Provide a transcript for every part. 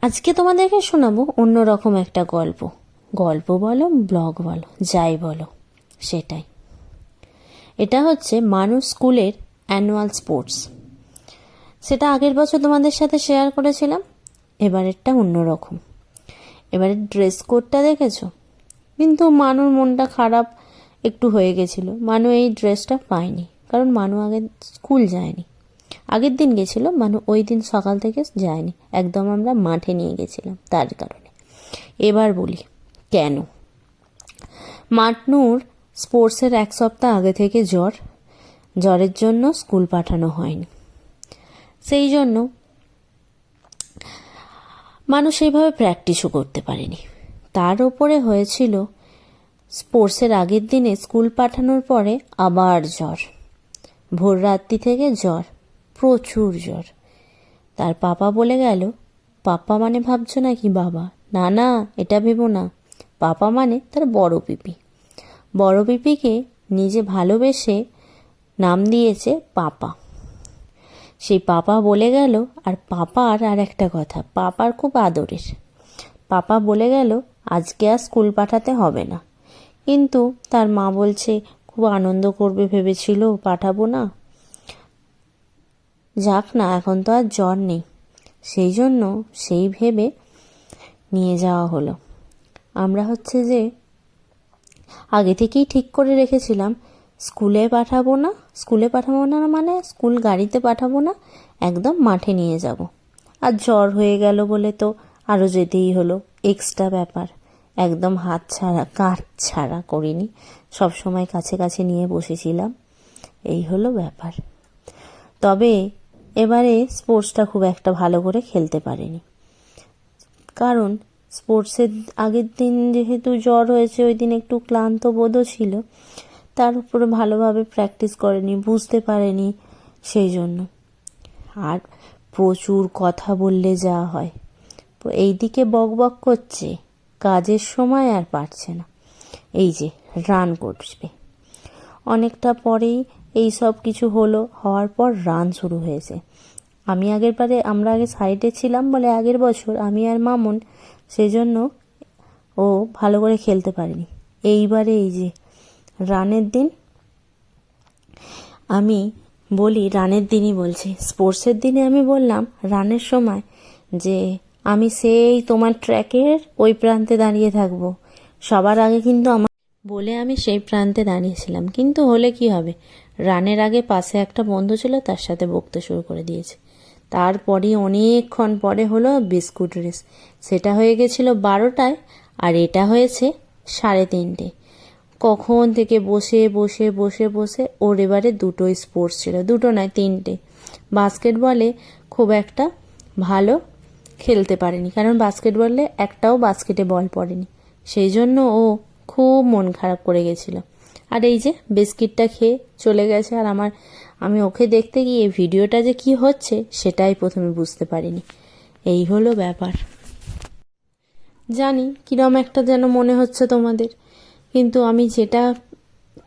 আজকে তোমাদেরকে শোনাবো অন্যরকম একটা গল্প। গল্প বলো, ব্লগ বলো, যাই বলো, সেটাই। এটা হচ্ছে মানুষ স্কুলের অ্যানুয়াল স্পোর্টস। সেটা আগের বছর তোমাদের সাথে শেয়ার করেছিলাম। এবারেরটা অন্যরকম। এবারের ড্রেস কোডটা দেখেছো? কিন্তু মানুর মনটা খারাপ একটু হয়ে গেছিল। মানু এই ড্রেসটা পায়নি, কারণ মানু আগে স্কুল যায়নি। আগের দিন গেছিল, মানু ওই দিন সকাল থেকে যায়নি, একদম আমরা মাঠে নিয়ে গেছিলাম তার কারণে। এবার বলি কেন। মাটনুর স্পোর্টসের 1 সপ্তাহ আগে থেকে জ্বরের জন্য স্কুল পাঠানো হয়নি। সেই জন্য মানুষ সেইভাবে প্র্যাকটিসও করতে পারেনি। তার ওপরে হয়েছিল স্পোর্টসের আগের দিনে স্কুল পাঠানোর পরে আবার জ্বর, ভোর রাত্রি থেকে জ্বর, প্রচুর জ্বর। তার পাপা বলে গেল, পাপা মানে ভাবছো নাকি বাবা? না না, এটা ভেবো না। পাপা মানে তার বড় পিপি। বড় পিপিকে নিজে ভালোবেসে নাম দিয়েছে পাপা। সেই পাপা বলে গেল, আর পাপার আর একটা কথা, পাপার খুব আদরের। পাপা বলে গেল আজকে আর স্কুল পাঠাতে হবে না। কিন্তু তার মা বলছে খুব আনন্দ করবে ভেবেছিল, পাঠাবো না। যাক না, এখন তো আর জ্বর নেই, সেই জন্য সেই ভেবে নিয়ে যাওয়া হলো। আমরা হচ্ছে যে আগে থেকেই ঠিক করে রেখেছিলাম স্কুলে পাঠাবো না মানে স্কুল গাড়িতে পাঠাবো না, একদম মাঠে নিয়ে যাব। আর জ্বর হয়ে গেল বলে তো আরও যেতেই হলো, এক্সট্রা ব্যাপার। একদম হাত ছাড়া কাঁধ ছাড়া করিনি, সব সময় কাছে কাছে নিয়ে বসেছিলাম। এই হলো ব্যাপার। তবে এবারে স্পোর্টসটা খুব একটা ভালো করে খেলতে পারেনি, কারণ স্পোর্টসের আগের দিন যেহেতু জ্বর হয়েছে, ওই দিন একটু ক্লান্ত বোধও ছিল। তার উপরে ভালোভাবে প্র্যাকটিস করেনি, বুঝতে পারেনি, সেই জন্য। আর প্রচুর কথা বললে যা হয়, এইদিকে বক বক করছে, কাজের সময় আর পারছে না। এই যে রান করবে, অনেকটা পরেই এই সব কিছু হওয়ার পর রান শুরু হয়েছে। আমরা আগে সাইডে ছিলাম বলে আগের বছর আমি আর মামুন, সেই জন্য ও ভালো করে খেলতে পারেনি। এইবারে এই যে রানের দিন, আমি বলি রানের দিনই বলছি, স্পোর্টসের দিনে আমি বললাম রানের সময় যে আমি সেই তোমার ট্র্যাকের ওই প্রান্তে দাঁড়িয়ে থাকবো সবার আগে, কিন্তু বলে আমি সেই প্রান্তে দাঁড়িয়েছিলাম। কিন্তু হলে কি হবে, রানের আগে পাশে একটা বন্ধু ছিল, তার সাথে বকতে শুরু করে দিয়েছে। তারপরে অনেকক্ষণ পরে হলো বিস্কুট রেস। সেটা হয়ে গেছিল 12টায়, আর এটা হয়েছে 3:30। কখন থেকে বসে বসে বসে বসে ওর এবারে 2টো স্পোর্টস ছিল, 2টো নয় 3টে। বাস্কেটবলে খুব একটা ভালো খেলতে পারেনি, কারণ বাস্কেটবলে একটাও বাস্কেটে বল পড়েনি, সেই জন্য ও খুব মন খারাপ করে গেছিল। আর এই যে বিস্কিটটা খেয়ে চলে গেছে, আর আমি ওকে দেখতে গিয়ে ভিডিওটা যে কি হচ্ছে সেটাই প্রথমে বুঝতে পারিনি। এই হলো ব্যাপার। জানি কিরম একটা যেন মনে হচ্ছে তোমাদের, কিন্তু আমি যেটা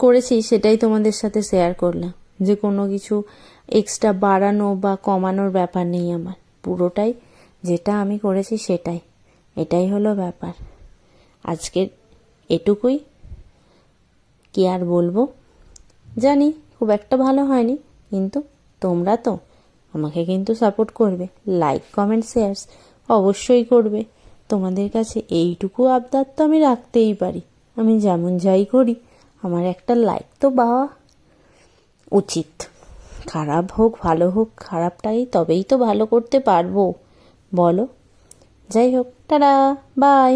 করেছি সেটাই তোমাদের সাথে শেয়ার করলাম। যে কোনো কিছু এক্সট্রা বাড়ানো বা কমানোর ব্যাপার নেই আমার, পুরোটাই যেটা আমি করেছি সেটাই। এটাই হলো ব্যাপার। আজকের এটুকুই, কি আর বলবো। জানি খুব একটা ভালো হয়নি, কিন্তু তোমরা তো আমাকে কিন্তু সাপোর্ট করবে, লাইক কমেন্ট শেয়ারস অবশ্যই করবে। তোমাদের কাছে এইটুকু আবদার তো আমি রাখতেই পারি, আমি যেমন যাই করি আমার একটা লাইক তো পাওয়া উচিত। খারাপ হোক ভালো হোক, খারাপটাই তবেই তো ভালো করতে পারবো, বলো। যাই হোক, টাটা, বাই।